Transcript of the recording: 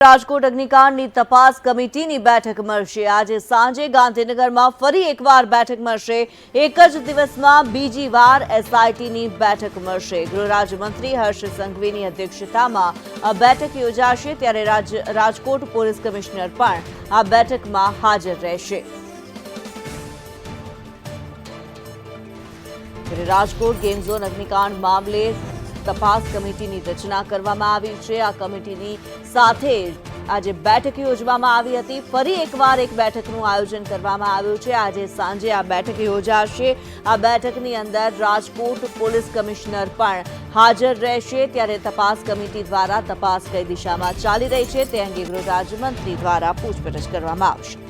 રાજકોટ અગ્નિકાંડની તપાસ કમિટીની બેઠક મળશે। આજે સાંજે ગાંધીનગરમાં ફરી એકવાર બેઠક મળશે। એક જ દિવસમાં બીજી વાર એસઆઈટીની બેઠક મળશે। ગૃહ રાજ્યમંત્રી હર્ષ સંઘવીની અધ્યક્ષતામાં આ બેઠક યોજાશે, ત્યારે રાજકોટ પોલીસ કમિશનર પણ આ બેઠકમાં હાજર રહેશે। રાજકોટ ગેમ ઝોન અગ્નિકાંડ મામલે તપાસ કમિટીની રચના કરવામાં આવી છે। આ કમિટીની સાથે આજે બેઠક યોજવામાં આવી હતી। ફરી એકવાર એક બેઠકનું આયોજન કરવામાં આવ્યું છે। આજે સાંજે આ બેઠક યોજાશે। આ બેઠકની અંદર રાજકોટ પોલીસ કમિશનર પણ હાજર રહેશે, ત્યારે તપાસ કમિટી દ્વારા તપાસ કઈ દિશામાં ચાલી રહી છે તે અંગે ગૃહ રાજ્યમંત્રી દ્વારા પૂછપરછ કરવામાં આવશે।